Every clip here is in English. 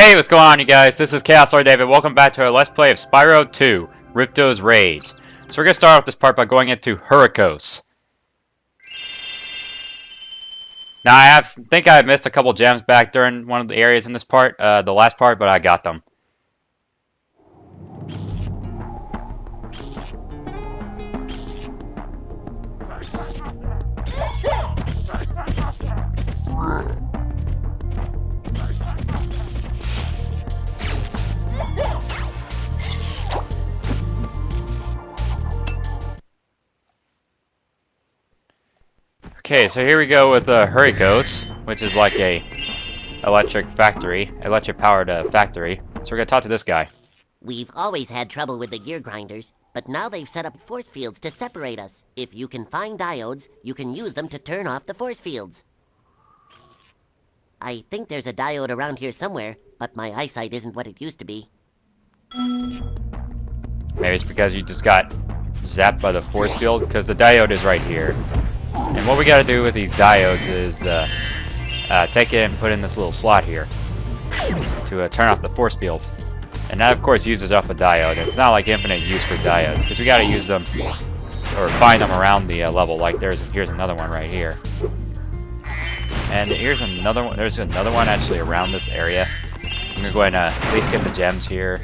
Hey, what's going on, you guys? This is Chaos Lord David. Welcome back to our Let's Play of Spyro 2, Ripto's Rage. So we're going to start off this part by going into Hurricos. Now, I think I missed a couple gems back during one of the areas in this part, the last part, but I got them. Okay, so here we go with Hurricos, which is like a electric powered factory. So we're gonna talk to this guy. We've always had trouble with the gear grinders, but now they've set up force fields to separate us. If you can find diodes, you can use them to turn off the force fields. I think there's a diode around here somewhere, but my eyesight isn't what it used to be. Maybe it's because you just got zapped by the force field, because the diode is right here. And what we gotta do with these diodes is take it and put in this little slot here to turn off the force fields. And that, of course, uses up a diode. It's not like infinite use for diodes, because we gotta use them or find them around the level. Like here's another one right here, and here's another one. There's another one actually around this area. I'm gonna go ahead and at least get the gems here.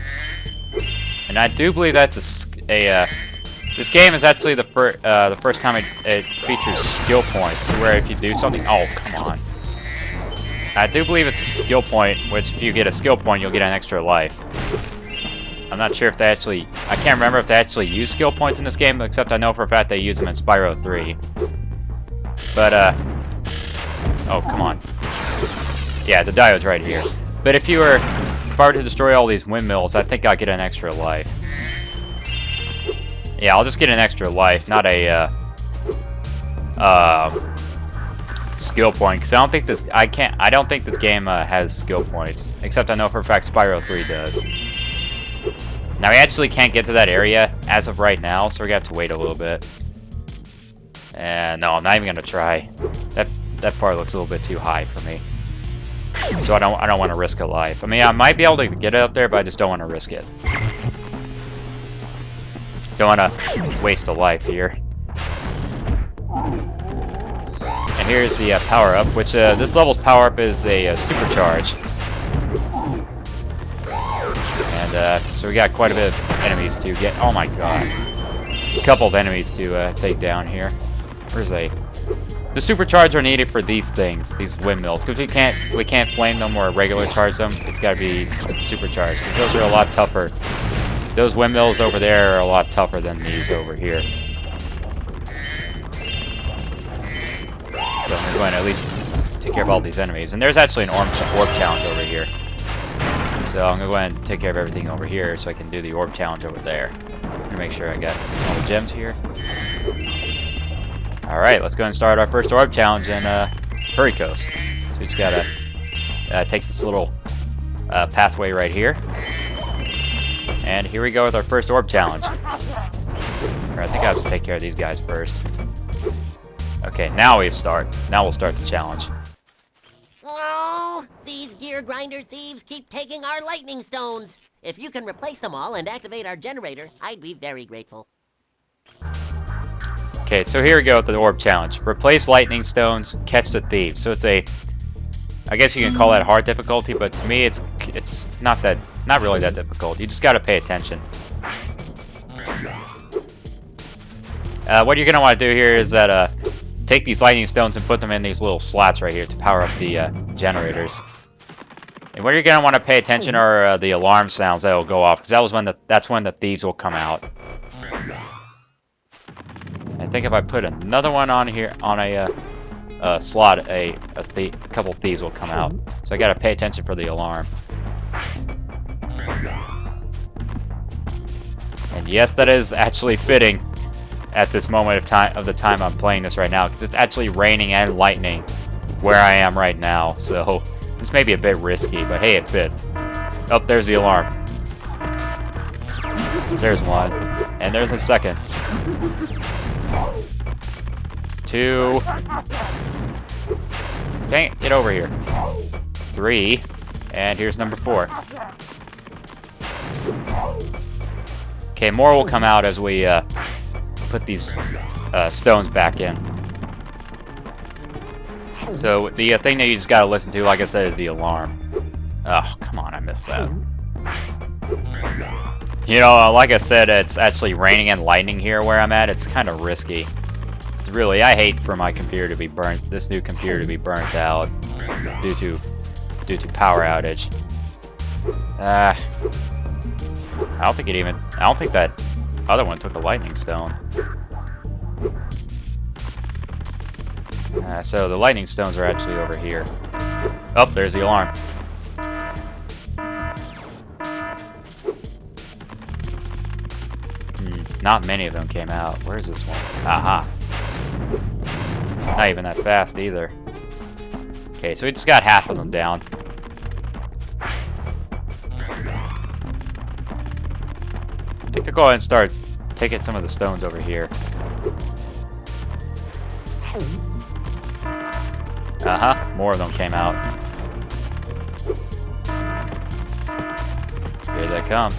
And I do believe that's this game is actually the first time it features skill points, where if you do something... Oh, come on. I do believe it's a skill point, which if you get a skill point, you'll get an extra life. I'm not sure if they actually... I can't remember if they actually use skill points in this game, except I know for a fact they use them in Spyro 3. But, oh, come on. Yeah, the diode's right here. But if I were to destroy all these windmills, I think I'll get an extra life. Yeah, I'll just get an extra life, not a skill point, because I don't think this game has skill points, except I know for a fact Spyro 3 does. Now we actually can't get to that area as of right now, so we're gonna have to wait a little bit. And no, I'm not even gonna try. That part looks a little bit too high for me, so I don't want to risk a life. I mean, I might be able to get it up there, but I just don't want to risk it. Don't want to waste a life here. And here's the power-up, which this level's power-up is a supercharge. And so we got quite a bit of enemies to get. Oh my god. A couple of enemies to take down here. Where's the supercharge are needed for these things, these windmills, because we can't flame them or regular charge them. It's got to be supercharged, because those are a lot tougher. Those windmills over there are a lot tougher than these over here. So I'm going to at least take care of all these enemies. And there's actually an orb challenge over here. So I'm going to go ahead and take care of everything over here so I can do the orb challenge over there. I'm going to make sure I got all the gems here. Alright, let's go ahead and start our first orb challenge in Hurricos. So we just got to take this little pathway right here. And here we go with our first orb challenge. I think I have to take care of these guys first. Okay, now we'll start the challenge. Oh, these gear grinder thieves keep taking our lightning stones. If you can replace them all and activate our generator, I'd be very grateful. Okay, so here we go with the orb challenge. Replace lightning stones, catch the thieves. So it's I guess you can call that hard difficulty, but to me it's not really that difficult. You just got to pay attention. What you're gonna want to do here is that take these lightning stones and put them in these little slots right here to power up the generators. And what you're gonna want to pay attention are the alarm sounds that will go off, because that's when the thieves will come out. I think if I put another one on here on a slot, a couple thieves will come out. So I gotta pay attention for the alarm. And yes, that is actually fitting at this moment of the time I'm playing this right now, because it's actually raining and lightning where I am right now. So this may be a bit risky, but hey, it fits. Oh, there's the alarm. There's one, and there's a second. 2. Dang it, get over here. 3. And here's number 4. Okay, more will come out as we put these stones back in. So the thing that you just gotta listen to, like I said, is the alarm. Oh, come on, I missed that. You know, like I said, it's actually raining and lightning here where I'm at. It's kind of risky. It's really, I hate for my computer to be burnt, this new computer to be burnt out due to power outage. I don't think that other one took a lightning stone. So the lightning stones are actually over here. Oh, there's the alarm. Not many of them came out. Where's this one? Aha. Not even that fast either. Okay, so we just got half of them down. I think I'll go ahead and start taking some of the stones over here. More of them came out. Here they come.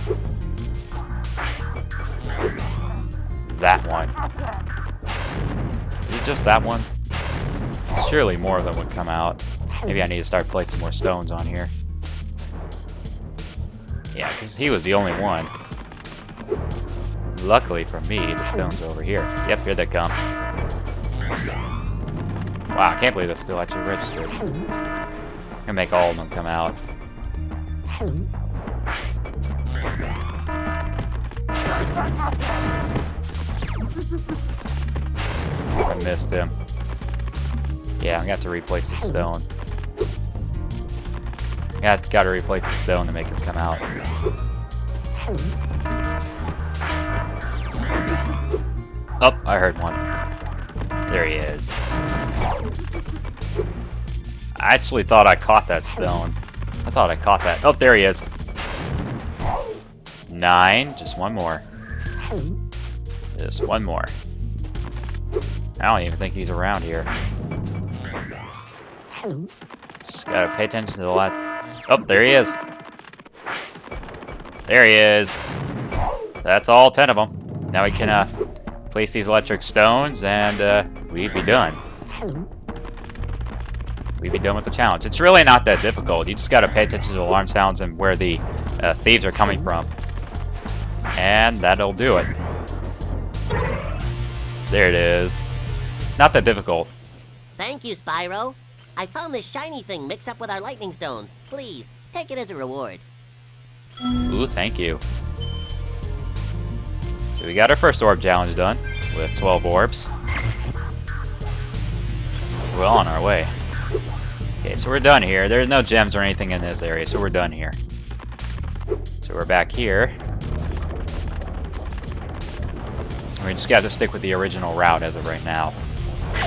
That one. Is it just that one? Surely more of them would come out. Maybe I need to start placing more stones on here. Yeah, because he was the only one. Luckily for me, the stones are over here. Yep, here they come. Wow, I can't believe that's still actually registered. I'm gonna make all of them come out. I missed him. Yeah, I'm gonna have to replace the stone. Gotta replace the stone to make him come out. Oh, I heard one. There he is. I actually thought I caught that stone. I thought I caught that. Oh, there he is. 9, just one more. Just one more. I don't even think he's around here. Just gotta pay attention to the last. Oh, there he is. There he is. That's all 10 of them. Now we can place these electric stones and we'd be done. We'd be done with the challenge. It's really not that difficult. You just gotta pay attention to the alarm sounds and where the thieves are coming from. And that'll do it. There it is. Not that difficult. Thank you, Spyro. I found this shiny thing mixed up with our lightning stones. Please, take it as a reward. Ooh, thank you. So we got our first orb challenge done with 12 orbs. We're well on our way. Okay, so we're done here. There's no gems or anything in this area, so we're done here. So we're back here. We just got to stick with the original route as of right now.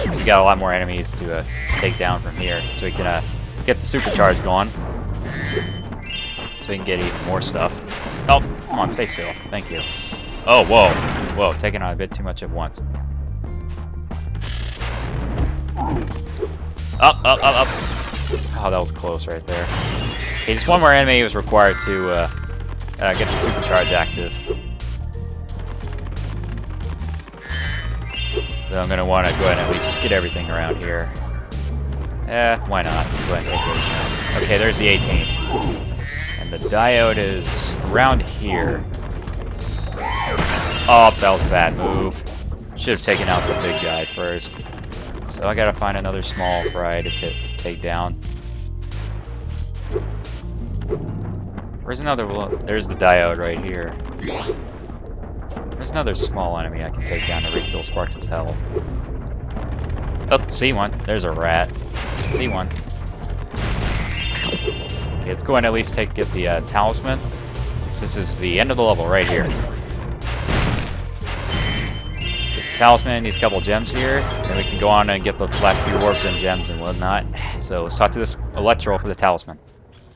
We got a lot more enemies to take down from here, so we can get the supercharge going. So we can get even more stuff. Oh, come on, stay still. Thank you. Oh, whoa. Whoa, taking on a bit too much at once. Up, up, up, up. Oh, that was close right there. Okay, just one more enemy was required to get the supercharge active. So I'm going to want to go ahead and at least just get everything around here. Why not? Go ahead and take those ones. Okay, there's the 18th. And the diode is around here. Oh, that was a bad move. Should have taken out the big guy first. So I gotta find another small fry to take down. Where's another one? There's the diode right here. There's another small enemy I can take down to refill Sparks' health. Oh, see one. There's a rat. See one. Okay, let's go ahead and at least get the talisman. So this is the end of the level right here. Talisman, these couple gems here, and then we can go on and get the last few orbs and gems and whatnot. So let's talk to this Electro for the talisman.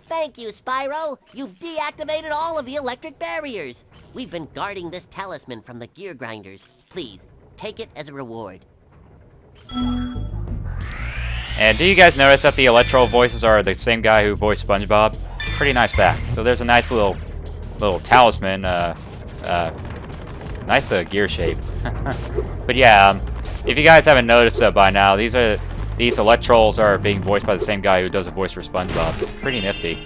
Thank you, Spyro. You've deactivated all of the electric barriers. We've been guarding this talisman from the gear grinders. Please, take it as a reward. And do you guys notice that the Electro voices are the same guy who voiced SpongeBob? pretty nice fact. So there's a nice little talisman, nice gear shape. But yeah, if you guys haven't noticed by now, these Electrolls are being voiced by the same guy who does a voice for SpongeBob. Pretty nifty.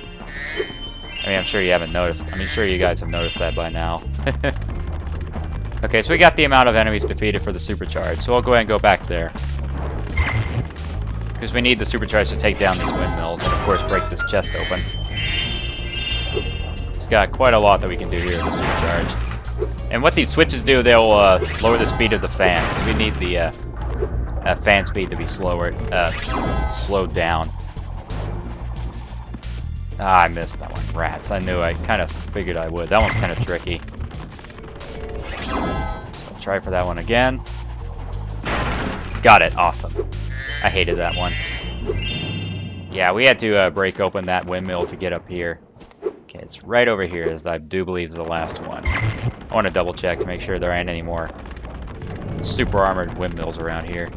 I mean, I'm sure you haven't noticed. I mean, sure you guys have noticed that by now. Okay, so we got the amount of enemies defeated for the supercharge, so I'll go ahead and go back there. Because we need the supercharge to take down these windmills and, of course, break this chest open. It's got quite a lot that we can do here with the supercharge. And what these switches do, they'll lower the speed of the fans, because we need the fan speed to be slowed down. Ah, I missed that one. Rats. I knew. I kind of figured I would. That one's kind of tricky. So I'll try for that one again. Got it. Awesome. I hated that one. Yeah, we had to break open that windmill to get up here. Okay, it's right over here, as I do believe is the last one. I want to double check to make sure there aren't any more super armored windmills around here.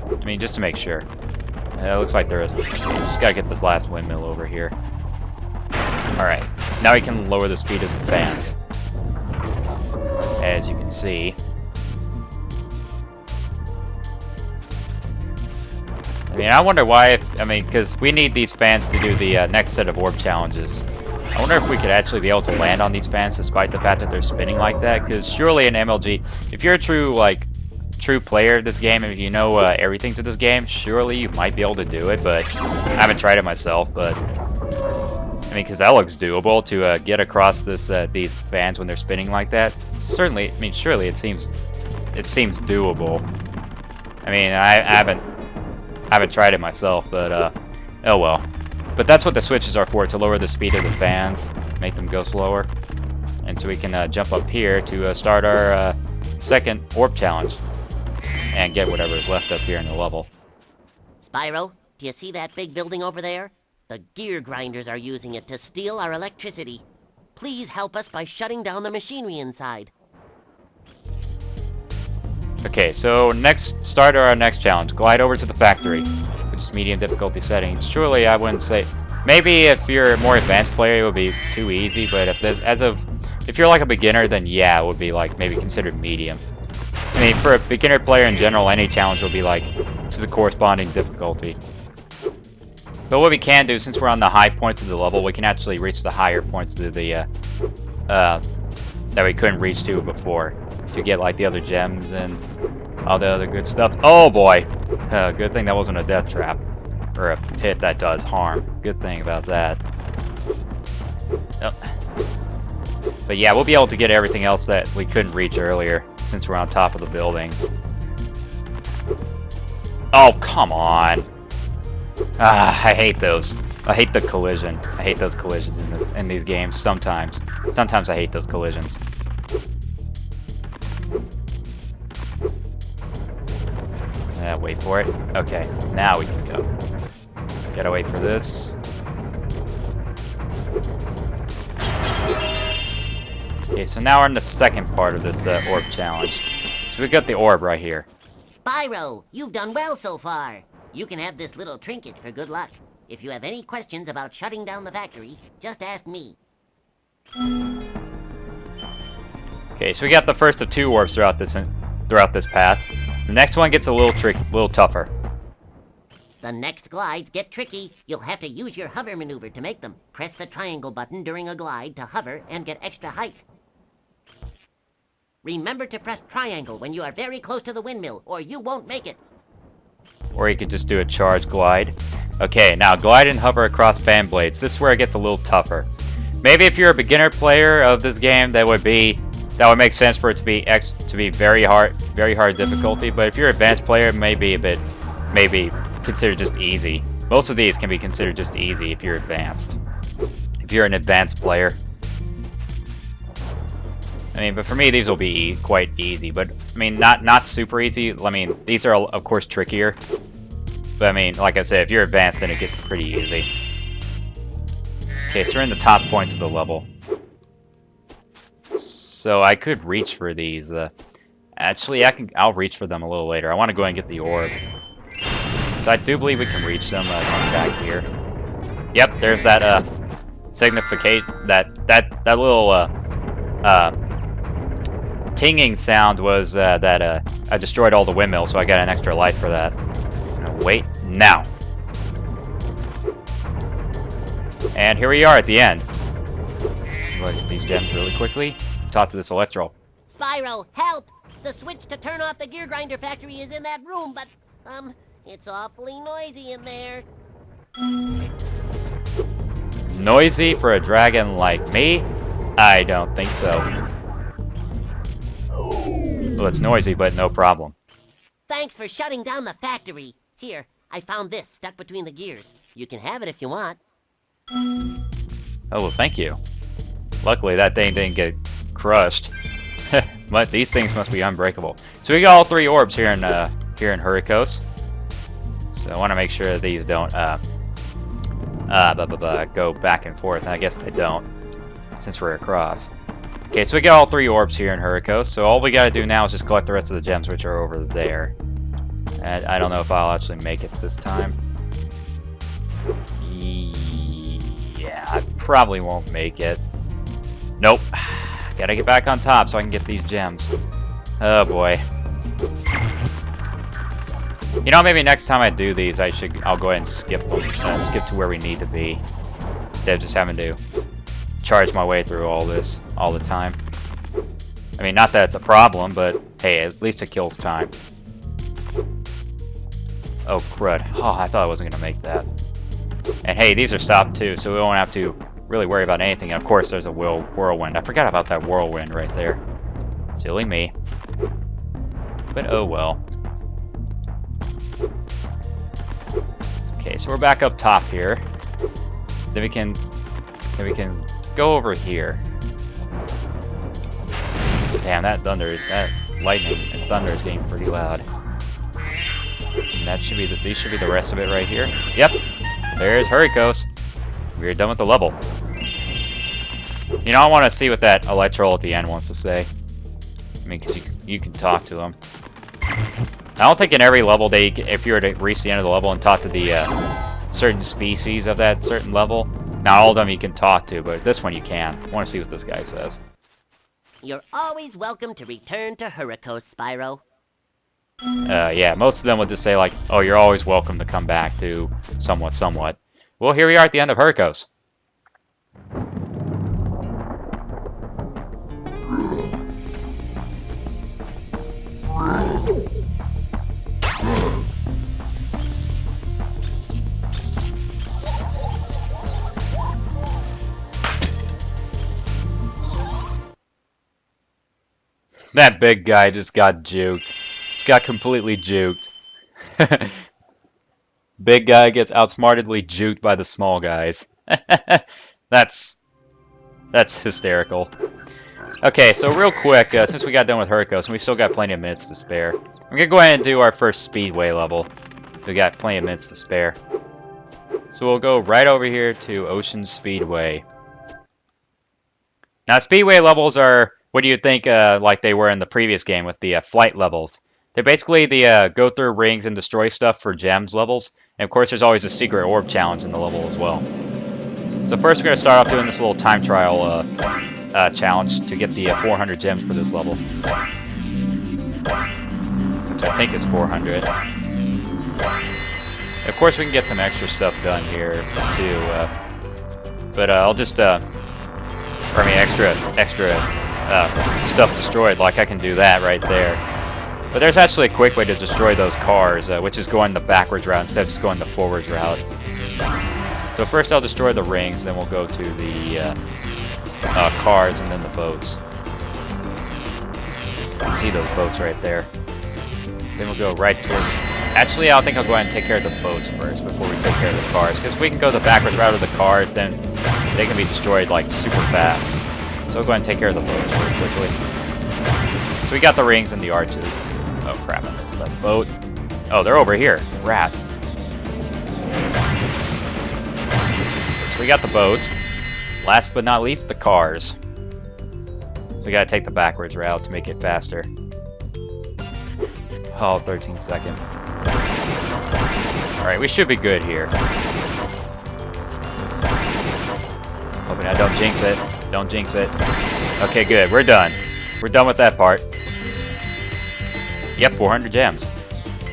I mean, just to make sure. It looks like there is. Okay, just gotta get this last windmill over here. Alright, now we can lower the speed of the fans. As you can see. I mean, I wonder why, because we need these fans to do the next set of orb challenges. I wonder if we could actually be able to land on these fans despite the fact that they're spinning like that, because surely in MLG, if you're a true player of this game, if you know everything to this game, surely you might be able to do it, but I haven't tried it myself, but I mean, because that looks doable to get across these fans when they're spinning like that. Certainly, I mean, surely it seems doable. I mean, I haven't tried it myself, but oh well. But that's what the switches are for, to lower the speed of the fans, make them go slower. And so we can jump up here to start our second orb challenge and get whatever is left up here in the level. Spyro, do you see that big building over there? The gear grinders are using it to steal our electricity. Please help us by shutting down the machinery inside. Okay, so start our next challenge. Glide over to the factory, which is medium difficulty settings. Surely I wouldn't say. Maybe if you're a more advanced player, it would be too easy. But if you're like a beginner, then yeah, it would be like maybe considered medium. I mean, for a beginner player in general, any challenge will be like to the corresponding difficulty. But what we can do, since we're on the high points of the level, we can actually reach the higher points of the that we couldn't reach to before, to get like the other gems and all the other good stuff. Oh boy! Good thing that wasn't a death trap or a pit that does harm. Good thing about that. Oh. But yeah, we'll be able to get everything else that we couldn't reach earlier, since we're on top of the buildings. Oh, come on! Ah, I hate those. I hate the collision. I hate those collisions in these games. Sometimes I hate those collisions. Wait for it. Okay, now we can go. Gotta wait for this. Okay, so now we're in the second part of this orb challenge. So we got the orb right here. Spyro, you've done well so far. You can have this little trinket for good luck. If you have any questions about shutting down the factory, just ask me. Okay, so we got the first of two orbs throughout this path. The next one gets a little tougher. The next glides get tricky. You'll have to use your hover maneuver to make them. Press the triangle button during a glide to hover and get extra height. Remember to press triangle when you are very close to the windmill, or you won't make it. Or you could just do a charge glide. Okay, now glide and hover across fan blades. This is where it gets a little tougher. Maybe if you're a beginner player of this game, that would make sense for it to be very hard difficulty. But if you're an advanced player, maybe considered just easy. Most of these can be considered just easy if you're advanced. If you're an advanced player. I mean, but for me, these will be quite easy. But I mean, not super easy. I mean, these are of course trickier. But I mean, like I said, if you're advanced, then it gets pretty easy. Okay, so we're in the top points of the level. So I could reach for these. Actually, I'll reach for them a little later. I want to go and get the orb. So I do believe we can reach them going back here. Yep, there's that signification, that little tinging sound was that I destroyed all the windmills, so I got an extra life for that. Wait, now. And here we are at the end. Look at these gems really quickly. Talk to this Electro. Spyro, help! The switch to turn off the gear grinder factory is in that room, but, it's awfully noisy in there. Noisy for a dragon like me? I don't think so. Well, it's noisy, but no problem. Thanks for shutting down the factory. Here, I found this stuck between the gears. You can have it if you want. Oh, well, thank you. Luckily, that thing didn't get crushed. But these things must be unbreakable. So we got all 3 orbs here in Hurricos. So I want to make sure that these don't go back and forth. And I guess they don't, since we're across. Okay, so we got all 3 orbs here in Hurricos. So all we got to do now is just collect the rest of the gems, which are over there. And I don't know if I'll actually make it this time. Yeah, I probably won't make it. Nope. Gotta get back on top so I can get these gems. Oh boy. You know, maybe next time I do these, I'll go ahead and skip them, skip to where we need to be, instead of just having to charge my way through all this all the time. I mean, not that it's a problem, but hey, at least it kills time. Oh crud! Oh, I thought I wasn't gonna make that. And hey, these are stopped too, so we won't have to really worry about anything. And of course, there's a whirlwind. I forgot about that whirlwind right there. Silly me. But oh well. Okay, so we're back up top here. Then we can go over here. Damn, that lightning and thunder is getting pretty loud. And that should be these should be the rest of it right here. Yep, there's Hurricos. We're done with the level. You know, I want to see what that Electro at the end wants to say. I mean, because you can talk to him. I don't think in every level if you were to reach the end of the level and talk to the certain species of that certain level, not all of them you can talk to, but this one you can. I want to see what this guy says. You're always welcome to return to Hurricos, Spyro. Yeah, most of them will just say like, oh, you're always welcome to come back to somewhat. Well, here we are at the end of Hurricos. That big guy just got juked. Just got completely juked. Big guy gets outsmartedly juked by the small guys. That's hysterical. Okay, so real quick, since we got done with Hurricos, and we still got plenty of minutes to spare, I'm gonna go ahead and do our first Speedway level. We got plenty of minutes to spare. So we'll go right over here to Ocean Speedway. Now, Speedway levels are, what do you think, like they were in the previous game with the flight levels? They're basically the go through rings and destroy stuff for gems levels. And of course, there's always a secret orb challenge in the level as well. So first, we're going to start off doing this little time trial challenge to get the 400 gems for this level. Which I think is 400. Of course, we can get some extra stuff done here, too. But I'll just... extra stuff destroyed, like I can do that right there. But there's actually a quick way to destroy those cars, which is going the backwards route instead of just going the forwards route. So first I'll destroy the rings, then we'll go to the cars and then the boats. You see those boats right there. Then we'll go right towards... Actually, I think I'll go ahead and take care of the boats first before we take care of the cars. Because if we can go the backwards route of the cars, then they can be destroyed like super fast. So I'll go ahead and take care of the boats really quickly. So we got the rings and the arches. Oh crap, I missed that boat. Oh, they're over here. Rats. So we got the boats. Last but not least, the cars. So we gotta take the backwards route to make it faster. Oh, 13 seconds. Alright, we should be good here. Yeah, don't jinx it. Don't jinx it. Okay, good. We're done. We're done with that part. Yep, 400 gems.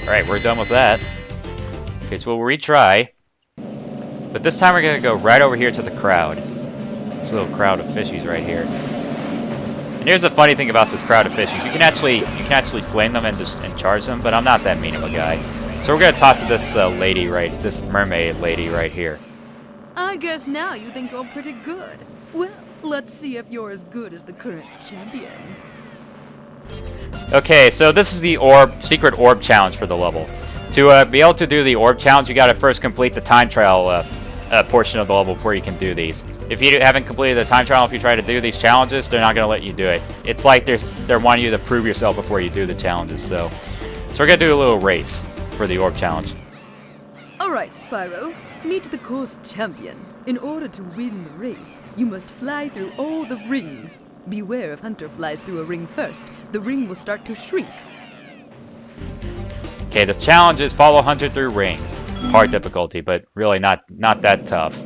Alright, we're done with that. Okay, so we'll retry. But this time we're going to go right over here to the crowd. This little crowd of fishies right here. And here's the funny thing about this crowd of fishies. You can actually flame them and charge them, but I'm not that mean of a guy. So we're going to talk to this this mermaid lady right here. I guess now you think you're pretty good. Well, let's see if you're as good as the current champion. Okay, so this is the secret orb challenge for the level. To be able to do the orb challenge, you got to first complete the time trial portion of the level before you can do these. If you haven't completed the time trial, if you try to do these challenges, they're not going to let you do it. It's like they're wanting you to prove yourself before you do the challenges. So we're going to do a little race for the orb challenge. Alright, Spyro. Meet the course champion. In order to win the race, you must fly through all the rings. Beware if Hunter flies through a ring first. The ring will start to shrink. Okay, the challenge is follow Hunter through rings. Hard difficulty, but really not that tough.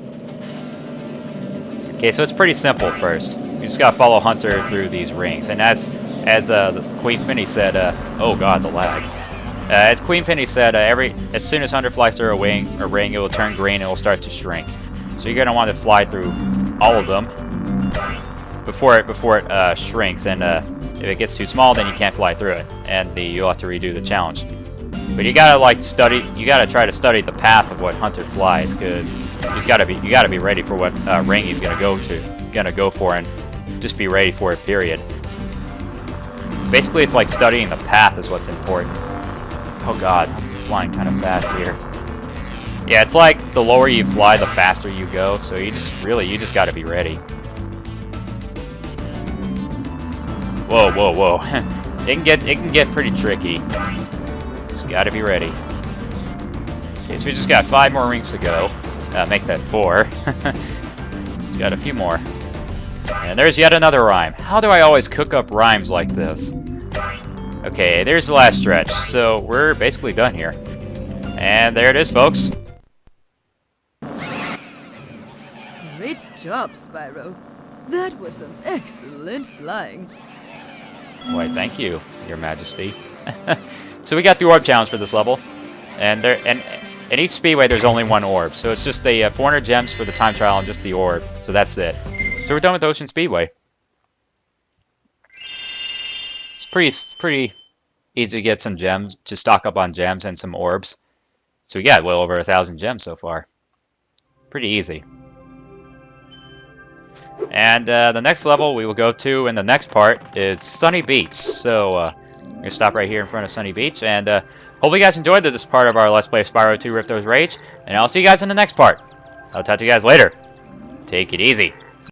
Okay, so it's pretty simple first. You just gotta follow Hunter through these rings. And as Queen Finny said, oh god, the lag. As Queen Finny said, as soon as Hunter flies through a ring, it will turn green and it will start to shrink. So you're gonna want to fly through all of them before it shrinks. And if it gets too small, then you can't fly through it, and you'll have to redo the challenge. But you gotta try to study the path of what Hunter flies, because you gotta be ready for what ring he's gonna go for, and just be ready for it. Period. Basically, it's like studying the path is what's important. Oh god, I'm flying kind of fast here. Yeah, it's like the lower you fly, the faster you go. So you just gotta be ready. Whoa, whoa, whoa! it can get pretty tricky. Just gotta be ready. Okay, so we just got 5 more rings to go. Make that 4. Just got a few more. And there's yet another rhyme. How do I always cook up rhymes like this? Okay, there's the last stretch. So we're basically done here. And there it is, folks. Great job, Spyro. That was some excellent flying. Why, thank you, Your Majesty. So we got the orb challenge for this level, and in each speedway there's only one orb, so it's just 400 gems for the time trial and just the orb. So that's it. So we're done with Ocean Speedway. It's pretty easy to get some gems, just stock up on gems and some orbs. So we got well over 1,000 gems so far. Pretty easy. And the next level we will go to in the next part is Sunny Beach. So I'm going to stop right here in front of Sunny Beach. And hopefully you guys enjoyed this part of our Let's Play Spyro 2 Ripto's Rage. And I'll see you guys in the next part. I'll talk to you guys later. Take it easy.